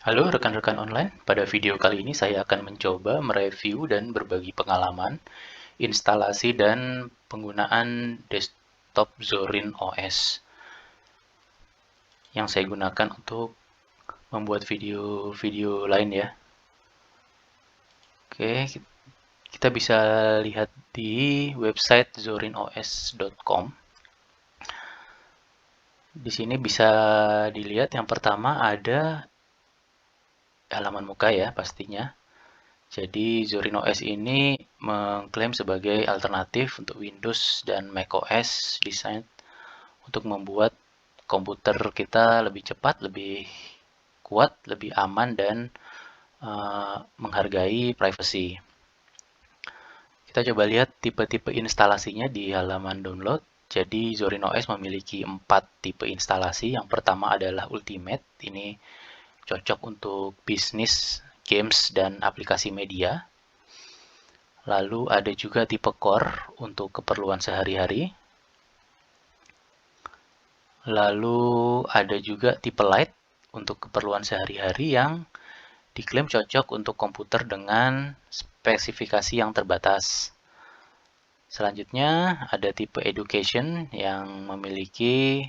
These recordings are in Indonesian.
Halo rekan-rekan online, pada video kali ini saya akan mencoba mereview dan berbagi pengalaman instalasi dan penggunaan desktop Zorin OS yang saya gunakan untuk membuat video-video lain ya. Oke, kita bisa lihat di website zorinos.com. Di sini bisa dilihat yang pertama ada halaman muka ya pastinya. Jadi Zorin OS ini mengklaim sebagai alternatif untuk Windows dan macOS desain untuk membuat komputer kita lebih cepat, lebih kuat, lebih aman, dan menghargai privacy. Kita coba lihat tipe-tipe instalasinya di halaman download. Jadi Zorin OS memiliki 4 tipe instalasi. Yang pertama adalah Ultimate. Ini cocok untuk bisnis, games, dan aplikasi media. Lalu ada juga tipe Core untuk keperluan sehari-hari. Lalu ada juga tipe Lite untuk keperluan sehari-hari yang diklaim cocok untuk komputer dengan spesifikasi yang terbatas. Selanjutnya ada tipe Education yang memiliki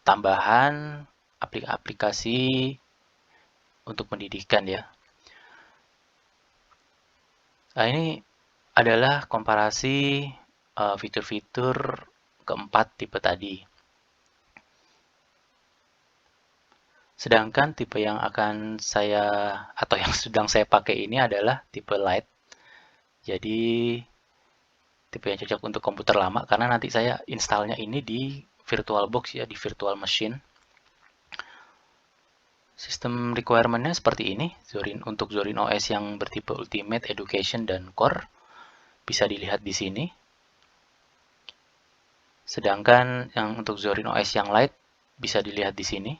tambahan aplikasi untuk pendidikan ya. Nah, ini adalah komparasi fitur-fitur keempat tipe tadi. Sedangkan tipe yang akan saya atau yang sedang saya pakai ini adalah tipe Lite. Jadi tipe yang cocok untuk komputer lama karena nanti saya installnya ini di VirtualBox ya, di virtual machine. Sistem requirement-nya seperti ini. Untuk Zorin OS yang bertipe Ultimate, Education, dan Core bisa dilihat di sini. Sedangkan yang untuk Zorin OS yang Lite bisa dilihat di sini.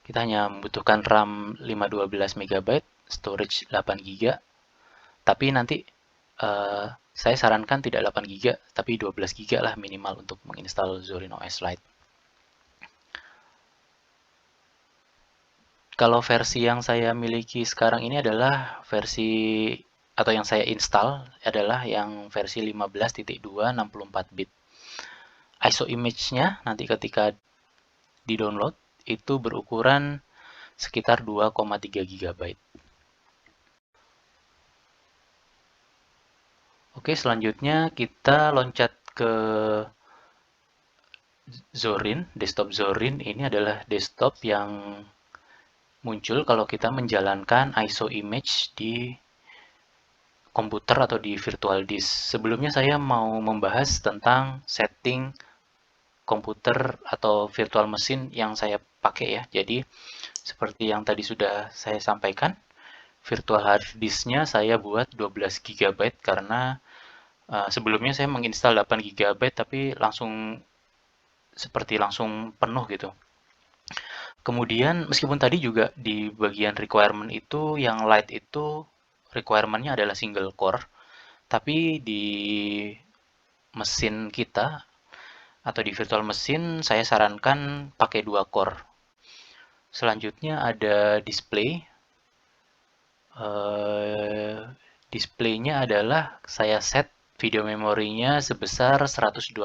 Kita hanya membutuhkan RAM 512 MB, storage 8 GB. Tapi nanti saya sarankan tidak 8 GB, tapi 12 GB lah minimal untuk menginstal Zorin OS Lite. Kalau versi yang saya miliki sekarang ini adalah versi atau yang saya install adalah yang versi 15.2 64 bit. ISO image-nya nanti ketika di-download itu berukuran sekitar 2,3 GB. Oke, selanjutnya kita loncat ke Zorin. Desktop Zorin ini adalah desktop yang muncul kalau kita menjalankan ISO image di komputer atau di virtual disk. Sebelumnya saya mau membahas tentang setting komputer atau virtual mesin yang saya pakai ya. Jadi seperti yang tadi sudah saya sampaikan, virtual hard disk-nya saya buat 12 GB karena sebelumnya saya menginstal 8 GB tapi langsung penuh gitu. Kemudian meskipun tadi juga di bagian requirement itu yang light itu requirement-nya adalah single core, tapi di mesin kita atau di virtual mesin saya sarankan pakai 2 core. Selanjutnya ada display. Displaynya adalah saya set video memorinya sebesar 128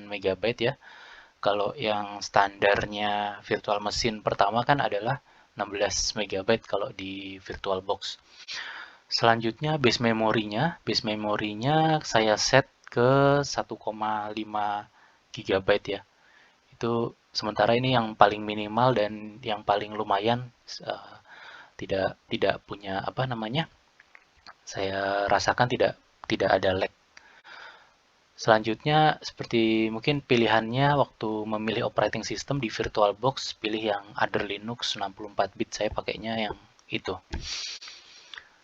MB ya. Kalau yang standarnya virtual mesin pertama kan adalah 16 MB kalau di VirtualBox. Selanjutnya base memorinya saya set ke 1,5 GB ya. Itu sementara ini yang paling minimal dan yang paling lumayan, uh, tidak punya apa namanya, saya rasakan tidak ada lag. Selanjutnya seperti mungkin pilihannya waktu memilih operating system di VirtualBox pilih yang Other Linux 64 bit, saya pakainya yang itu.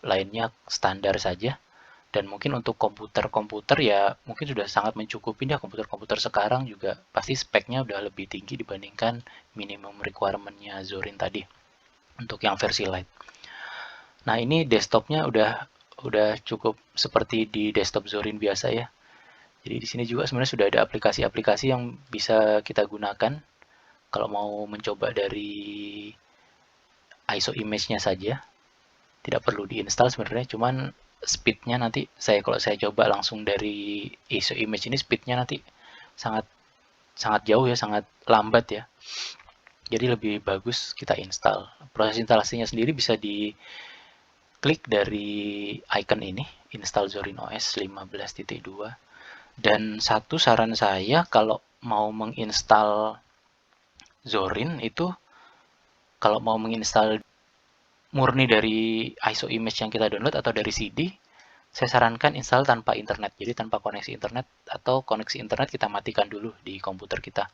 Lainnya standar saja. Dan mungkin untuk komputer-komputer ya mungkin sudah sangat mencukupi ya, komputer-komputer sekarang juga pasti speknya udah lebih tinggi dibandingkan minimum requirement-nya Zorin tadi untuk yang versi Lite. Nah, ini desktopnya udah cukup seperti di desktop Zorin biasa ya. Jadi di sini juga sebenarnya sudah ada aplikasi-aplikasi yang bisa kita gunakan Kalau mau mencoba dari ISO image-nya saja, tidak perlu diinstal sebenarnya, cuman speednya nanti kalau saya coba langsung dari ISO image ini, speednya nanti sangat sangat jauh ya, sangat lambat ya. Jadi lebih bagus kita install. Proses instalasinya sendiri bisa diklik dari icon ini, install Zorin OS 15.2. Dan satu saran saya kalau mau menginstal Zorin itu, kalau mau menginstal murni dari ISO image yang kita download atau dari CD, saya sarankan install tanpa internet. Jadi tanpa koneksi internet, atau koneksi internet kita matikan dulu di komputer kita.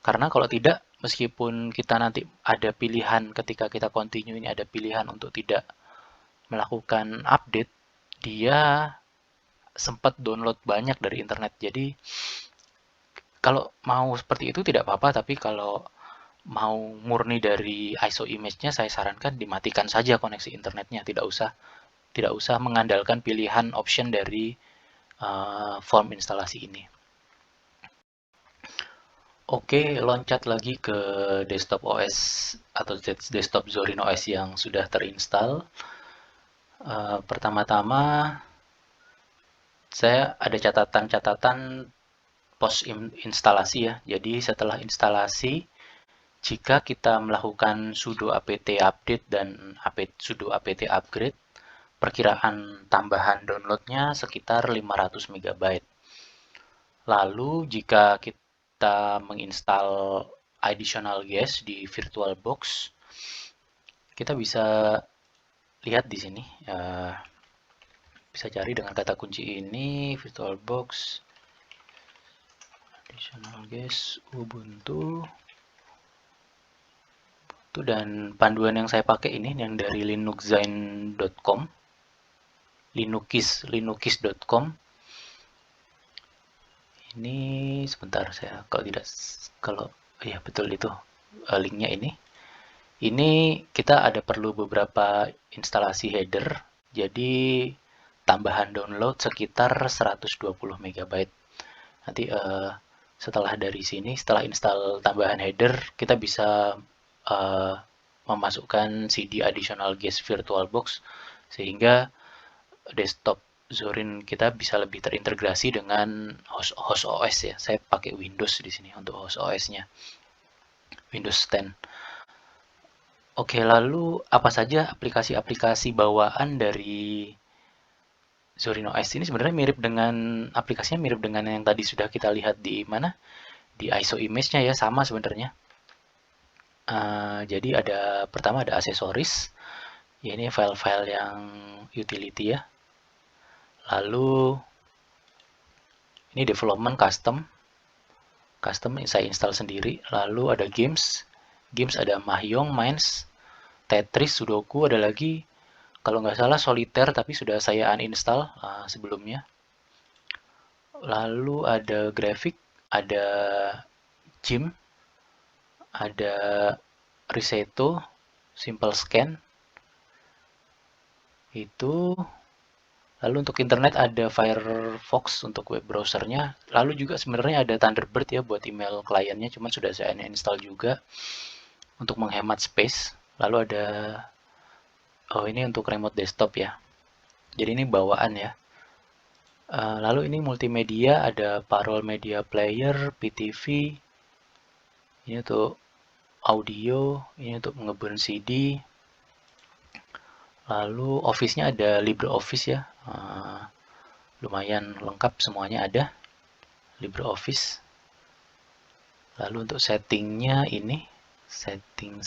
Karena kalau tidak, meskipun kita nanti ada pilihan ketika kita continue ini, ada pilihan untuk tidak melakukan update, dia sempat download banyak dari internet. Jadi kalau mau seperti itu tidak apa-apa, tapi kalau mau murni dari ISO image-nya, saya sarankan dimatikan saja koneksi internetnya, tidak usah mengandalkan pilihan option dari form instalasi ini. Oke, loncat lagi ke desktop OS atau desktop Zorin OS yang sudah terinstall. Pertama-tama, saya ada catatan-catatan post instalasi ya. Jadi setelah instalasi, jika kita melakukan sudo apt update dan sudo apt upgrade, perkiraan tambahan downloadnya sekitar 500 MB. Lalu jika kita menginstal additional guest di VirtualBox, kita bisa lihat di sini, bisa cari dengan kata kunci ini, VirtualBox additional guest Ubuntu. Dan panduan yang saya pakai ini yang dari linuxzine.com, linukis.com. Ini sebentar, saya kalau ya betul itu linknya ini. Ini kita ada perlu beberapa instalasi header, jadi tambahan download sekitar 120 MB. Nanti setelah dari sini, setelah install tambahan header, kita bisa memasukkan CD additional guest VirtualBox sehingga desktop Zorin kita bisa lebih terintegrasi dengan host OS ya. Saya pakai Windows di sini untuk host OS-nya, Windows 10. Oke, lalu apa saja aplikasi-aplikasi bawaan dari Zorin OS ini? Sebenarnya aplikasinya mirip dengan yang tadi sudah kita lihat di mana? Di ISO image-nya ya, sama sebenarnya. Jadi pertama ada aksesoris, ya ini file-file yang utility ya. Lalu ini development custom saya install sendiri. Lalu ada games ada Mahjong, Mines, Tetris, Sudoku, ada lagi kalau nggak salah Solitaire, tapi sudah saya uninstall sebelumnya. Lalu ada grafik, ada Gym, ada Reseto, Simple Scan. Itu. Lalu untuk internet ada Firefox untuk web browsernya. Lalu juga sebenarnya ada Thunderbird ya buat email kliennya, cuman sudah saya install juga untuk menghemat space. Lalu ini untuk remote desktop ya. Jadi ini bawaan ya. Lalu ini multimedia, ada Parol Media Player, PTV. Ini untuk audio, ini untuk mengebun CD. Lalu Office-nya ada LibreOffice ya. Lumayan lengkap, semuanya ada LibreOffice. Lalu untuk settingnya ini, setting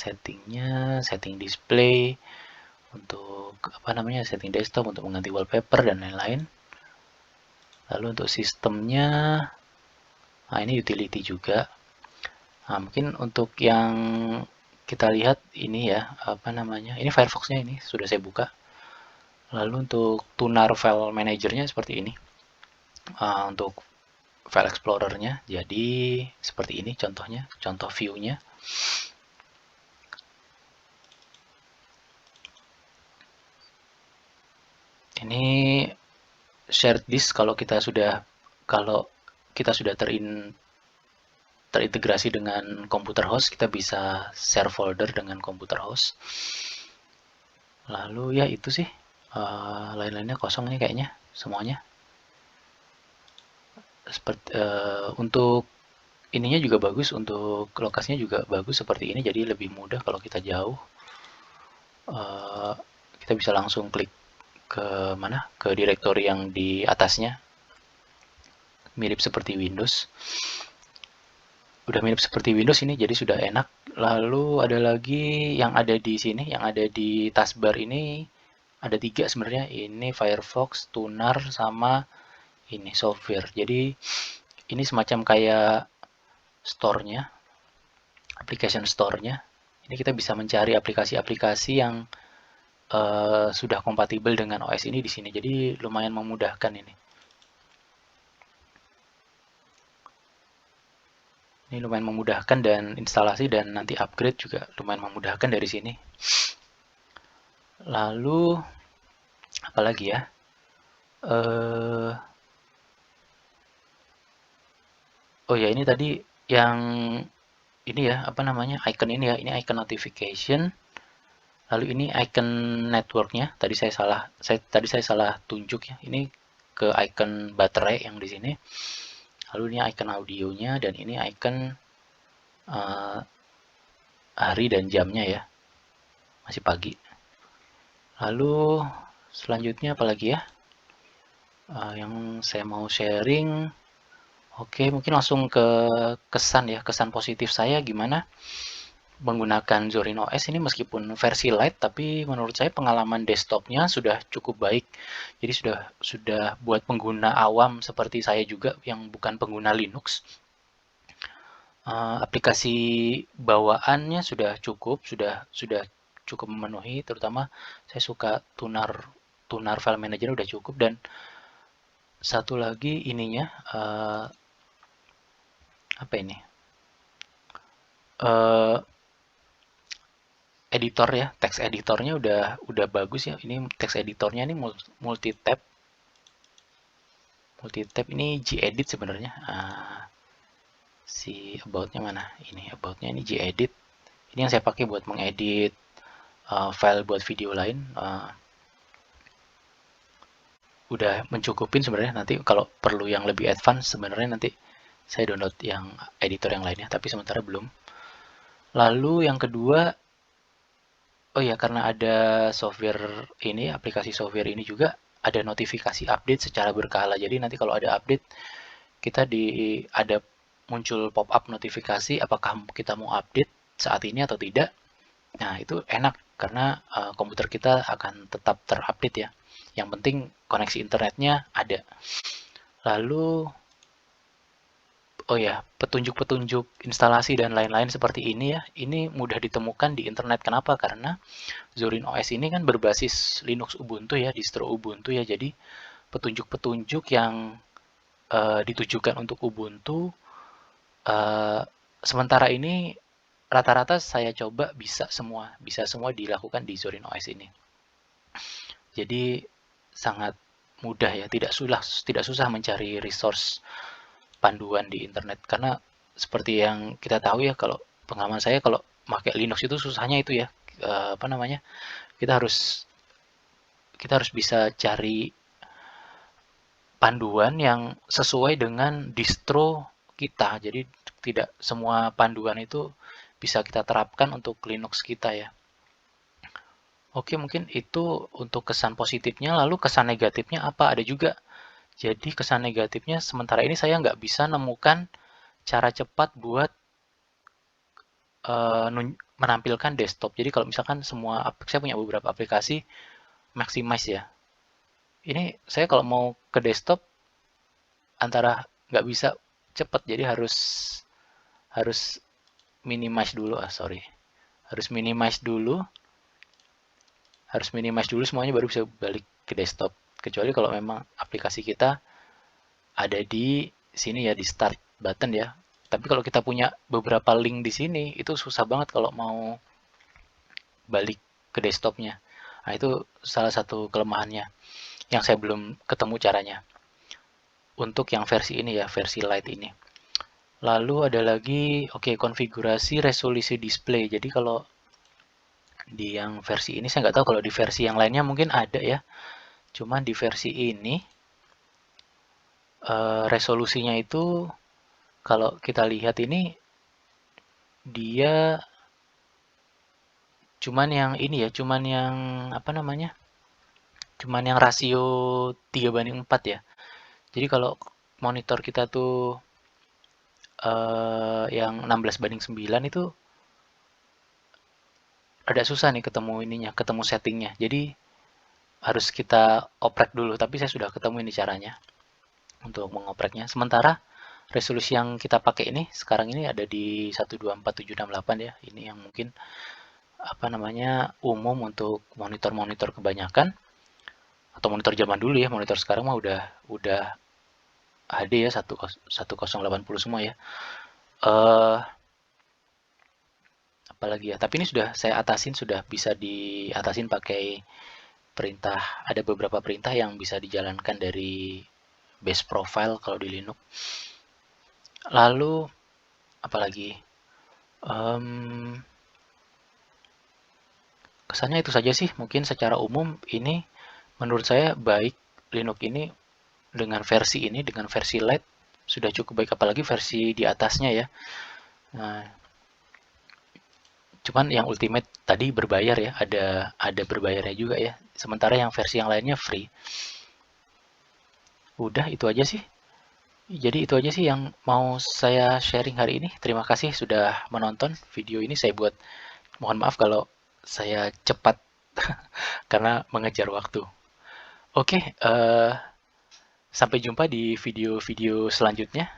display, untuk setting desktop, untuk mengganti wallpaper dan lain-lain. Lalu untuk sistemnya, ini utility juga. Mungkin untuk yang kita lihat ini ya, ini Firefox-nya ini sudah saya buka. Lalu untuk tunar file manajernya seperti ini. Untuk file explorer-nya jadi seperti ini contohnya, contoh view-nya. Ini shared disk kalau kita sudah terintegrasi dengan komputer host, kita bisa share folder dengan komputer host. Lalu ya itu sih, lain-lainnya kosong nih kayaknya semuanya. Seperti untuk ininya juga bagus, untuk lokasinya juga bagus seperti ini, jadi lebih mudah kalau kita jauh. Kita bisa langsung klik ke mana? Ke direktori yang di atasnya. Mirip seperti Windows. Udah mirip seperti Windows ini, jadi sudah enak. Lalu ada lagi yang ada di sini, yang ada di taskbar ini ada 3 sebenarnya. Ini Firefox, Tunar, sama ini software. Jadi ini semacam kayak store-nya, application store-nya. Ini kita bisa mencari aplikasi-aplikasi yang sudah kompatibel dengan OS ini di sini. Jadi lumayan memudahkan ini. Ini lumayan memudahkan, dan instalasi dan nanti upgrade juga lumayan memudahkan dari sini. Lalu apalagi ya? Oh ya, ini tadi yang ini ya, apa namanya? Icon ini ya. Ini icon notification. Lalu ini icon networknya. Tadi saya salah tunjuk ya. Ini ke icon baterai yang di sini. Lalu ini icon audionya, dan ini icon hari dan jamnya ya. Masih pagi. Lalu selanjutnya apalagi ya? Yang saya mau sharing. Oke, mungkin langsung ke kesan ya, kesan positif saya gimana menggunakan Zorin OS ini. Meskipun versi light, tapi menurut saya pengalaman desktopnya sudah cukup baik. Jadi sudah buat pengguna awam seperti saya juga yang bukan pengguna Linux. Aplikasi bawaannya sudah cukup memenuhi. Terutama saya suka tunar file manager udah cukup, dan satu lagi ininya apa ini? Editor ya, text editornya udah bagus ya. Ini text editornya ini multi tab ini gedit sebenarnya. Si about-nya mana? Ini about-nya ini gedit. Ini yang saya pakai buat mengedit file buat video lain. Udah mencukupin sebenarnya. Nanti kalau perlu yang lebih advance sebenarnya nanti saya download yang editor yang lainnya, tapi sementara belum. Lalu yang kedua, oh ya, karena ada software ini, aplikasi software ini juga ada notifikasi update secara berkala. Jadi nanti kalau ada update, kita ada muncul pop-up notifikasi apakah kita mau update saat ini atau tidak. Nah, itu enak karena komputer kita akan tetap terupdate ya. Yang penting koneksi internetnya ada. Lalu oh ya, petunjuk-petunjuk instalasi dan lain-lain seperti ini ya, ini mudah ditemukan di internet. Kenapa? Karena Zorin OS ini kan berbasis Linux Ubuntu ya, distro Ubuntu ya. Jadi petunjuk-petunjuk yang ditujukan untuk Ubuntu, sementara ini rata-rata saya coba bisa semua dilakukan di Zorin OS ini. Jadi sangat mudah ya, tidak susah mencari resource panduan di internet, karena seperti yang kita tahu ya, kalau pengalaman saya kalau pakai Linux itu susahnya itu ya, apa namanya, kita harus bisa cari panduan yang sesuai dengan distro kita. Jadi tidak semua panduan itu bisa kita terapkan untuk Linux kita ya. Oke, mungkin itu untuk kesan positifnya. Lalu kesan negatifnya apa? Ada juga. Jadi kesan negatifnya sementara ini saya nggak bisa nemukan cara cepat buat menampilkan desktop. Jadi kalau misalkan saya punya beberapa aplikasi maximize ya. Ini saya kalau mau ke desktop antara nggak bisa cepat, jadi harus minimize dulu. Harus minimize dulu semuanya baru bisa balik ke desktop. Kecuali kalau memang aplikasi kita ada di sini ya, di start button ya. Tapi kalau kita punya beberapa link di sini, itu susah banget kalau mau balik ke desktopnya. Nah, itu salah satu kelemahannya yang saya belum ketemu caranya. Untuk yang versi ini ya, versi light ini. Lalu ada lagi, oke, konfigurasi resolusi display. Jadi kalau di yang versi ini saya nggak tahu, kalau di versi yang lainnya mungkin ada ya. Cuman di versi ini resolusinya itu kalau kita lihat ini dia cuman yang ini ya, cuman yang apa namanya? Cuman yang rasio 3:4 ya. Jadi kalau monitor kita tuh yang 16:9 itu ada susah nih ketemu ininya, ketemu settingnya. Jadi harus kita oprek dulu, tapi saya sudah ketemu ini caranya untuk mengopreknya. Sementara resolusi yang kita pakai ini sekarang ini ada di 124768 ya. Ini yang mungkin apa namanya umum untuk monitor-monitor kebanyakan atau monitor zaman dulu ya. Monitor sekarang mah udah HD ya, 1080 semua ya. Eh apalagi ya. Tapi ini sudah saya atasin, sudah bisa diatasin pakai perintah. Ada beberapa perintah yang bisa dijalankan dari base profile kalau di Linux. Lalu apalagi? Um, Kesannya itu saja sih. Mungkin secara umum ini menurut saya baik, Linux ini dengan versi ini, dengan versi Lite sudah cukup baik, apalagi versi di atasnya ya. Nah, cuman yang Ultimate tadi berbayar ya, ada berbayarnya juga ya. Sementara yang versi yang lainnya free. Udah itu aja sih. Jadi itu aja sih yang mau saya sharing hari ini. Terima kasih sudah menonton video ini. Saya buat, mohon maaf kalau saya cepat karena mengejar waktu. Oke, sampai jumpa di video-video selanjutnya.